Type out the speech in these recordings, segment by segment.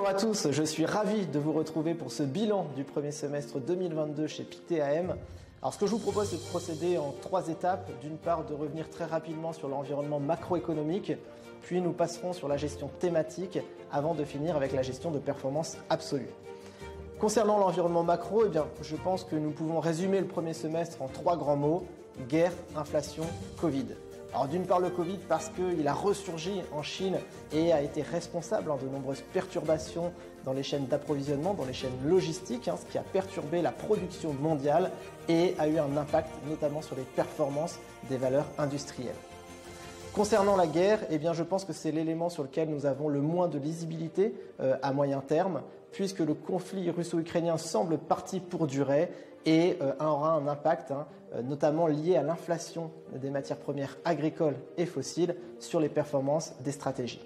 à tous, je suis ravi de vous retrouver pour ce bilan du premier semestre 2022 chez Pictet AM. Alors ce que je vous propose, c'est de procéder en 3 étapes. D'une part, de revenir très rapidement sur l'environnement macroéconomique, puis nous passerons sur la gestion thématique avant de finir avec la gestion de performance absolue. Concernant l'environnement macro, je pense que nous pouvons résumer le premier semestre en 3 grands mots: guerre, inflation, Covid. Alors d'une part le Covid parce qu'il a ressurgi en Chine et a été responsable de nombreuses perturbations dans les chaînes d'approvisionnement, dans les chaînes logistiques, ce qui a perturbé la production mondiale et a eu un impact notamment sur les performances des valeurs industrielles. Concernant la guerre, je pense que c'est l'élément sur lequel nous avons le moins de lisibilité à moyen terme, puisque le conflit russo-ukrainien semble parti pour durer et aura un impact notamment lié à l'inflation des matières premières agricoles et fossiles sur les performances des stratégies.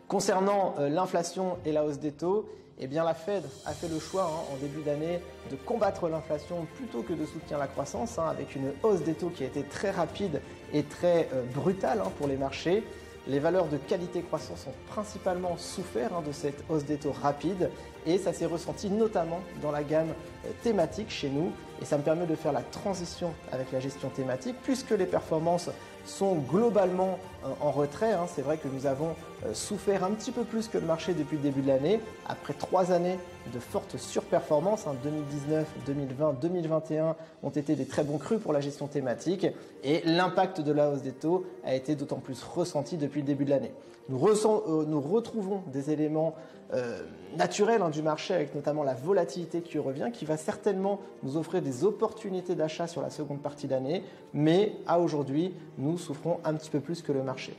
Concernant l'inflation et la hausse des taux, la Fed a fait le choix en début d'année de combattre l'inflation plutôt que de soutenir la croissance, avec une hausse des taux qui a été très rapide et très brutale pour les marchés. Les valeurs de qualité croissance ont principalement souffert de cette hausse des taux rapide et ça s'est ressenti notamment dans la gamme thématique chez nous, et ça me permet de faire la transition avec la gestion thématique puisque les performances sont globalement en retrait. C'est vrai que nous avons souffert un petit peu plus que le marché depuis le début de l'année après 3 années de fortes surperformances. 2019, 2020, 2021 ont été des très bons crus pour la gestion thématique et l'impact de la hausse des taux a été d'autant plus ressenti depuis le début de l'année. Nous retrouvons des éléments naturels du marché, avec notamment la volatilité qui revient, qui va certainement nous offrir des opportunités d'achat sur la seconde partie d'année, mais à aujourd'hui, nous souffrons un petit peu plus que le marché.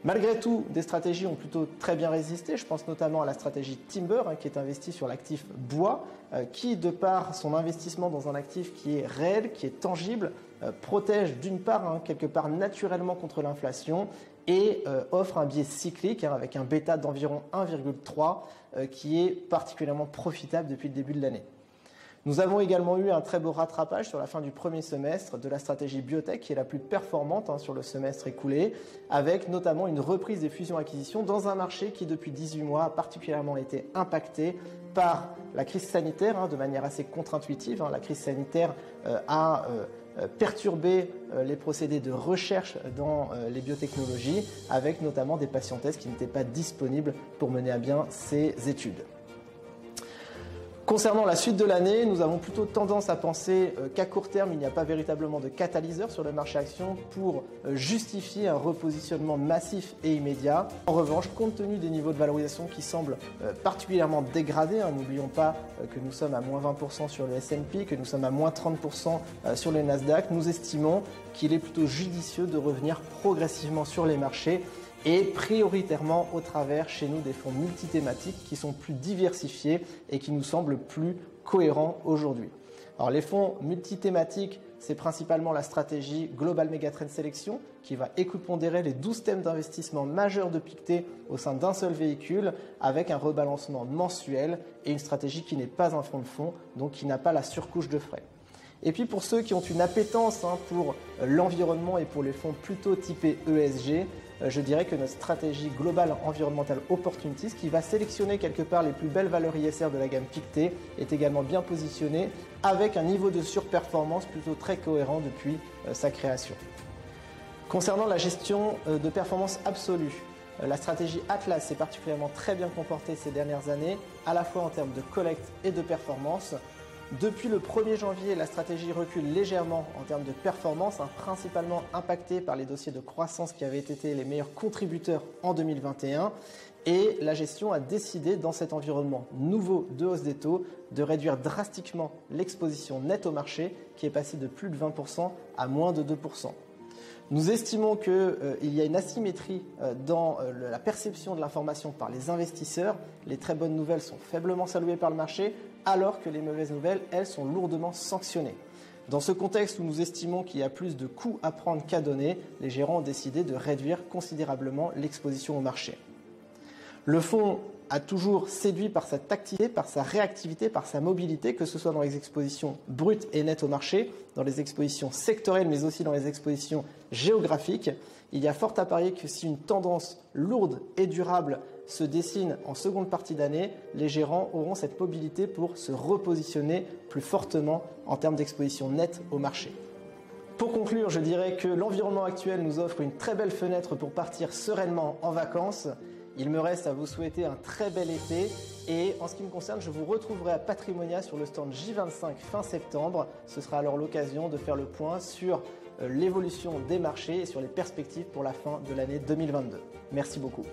Malgré tout, des stratégies ont plutôt très bien résisté. Je pense notamment à la stratégie Timber, qui est investie sur l'actif bois, qui, de par son investissement dans un actif qui est réel, qui est tangible, protège d'une part, quelque part naturellement contre l'inflation et offre un biais cyclique avec un bêta d'environ 1,3 qui est particulièrement profitable depuis le début de l'année. Nous avons également eu un très beau rattrapage sur la fin du premier semestre de la stratégie biotech qui est la plus performante sur le semestre écoulé, avec notamment une reprise des fusions-acquisitions dans un marché qui depuis 18 mois a particulièrement été impacté par la crise sanitaire de manière assez contre-intuitive. La crise sanitaire a perturbé les procédés de recherche dans les biotechnologies, avec notamment des patientèses qui n'étaient pas disponibles pour mener à bien ces études. Concernant la suite de l'année, nous avons plutôt tendance à penser qu'à court terme, il n'y a pas véritablement de catalyseur sur le marché action pour justifier un repositionnement massif et immédiat. En revanche, compte tenu des niveaux de valorisation qui semblent particulièrement dégradés, n'oublions pas que nous sommes à moins 20% sur le S&P, que nous sommes à moins 30% sur le Nasdaq, nous estimons qu'il est plutôt judicieux de revenir progressivement sur les marchés et prioritairement au travers chez nous des fonds multithématiques qui sont plus diversifiés et qui nous semblent plus cohérents aujourd'hui. Alors les fonds multithématiques, c'est principalement la stratégie Global Megatrend Selection qui va équipondérer les 12 thèmes d'investissement majeurs de Pictet au sein d'un seul véhicule avec un rebalancement mensuel et une stratégie qui n'est pas un fonds de fonds, donc qui n'a pas la surcouche de frais. Et puis pour ceux qui ont une appétence pour l'environnement et pour les fonds plutôt typés ESG, je dirais que notre stratégie Global Environmental Opportunities, qui va sélectionner quelque part les plus belles valeurs ISR de la gamme Pictet, est également bien positionnée avec un niveau de surperformance plutôt très cohérent depuis sa création. Concernant la gestion de performance absolue, la stratégie Atlas s'est particulièrement très bien comportée ces dernières années, à la fois en termes de collecte et de performance. Depuis le 1er janvier, la stratégie recule légèrement en termes de performance, principalement impactée par les dossiers de croissance qui avaient été les meilleurs contributeurs en 2021. Et la gestion a décidé, dans cet environnement nouveau de hausse des taux, de réduire drastiquement l'exposition nette au marché, qui est passée de plus de 20% à moins de 2%. Nous estimons qu'il y a une asymétrie dans la perception de l'information par les investisseurs. Les très bonnes nouvelles sont faiblement saluées par le marché, alors que les mauvaises nouvelles, elles, sont lourdement sanctionnées. Dans ce contexte où nous estimons qu'il y a plus de coûts à prendre qu'à donner, les gérants ont décidé de réduire considérablement l'exposition au marché. Le fonds a toujours séduit par sa activité, par sa réactivité, par sa mobilité, que ce soit dans les expositions brutes et nettes au marché, dans les expositions sectorielles, mais aussi dans les expositions géographiques. Il y a fort à parier que si une tendance lourde et durable se dessine en seconde partie d'année, les gérants auront cette mobilité pour se repositionner plus fortement en termes d'exposition nette au marché. Pour conclure, je dirais que l'environnement actuel nous offre une très belle fenêtre pour partir sereinement en vacances. Il me reste à vous souhaiter un très bel été et en ce qui me concerne, je vous retrouverai à Patrimonia sur le stand J25 fin septembre. Ce sera alors l'occasion de faire le point sur l'évolution des marchés et sur les perspectives pour la fin de l'année 2022. Merci beaucoup.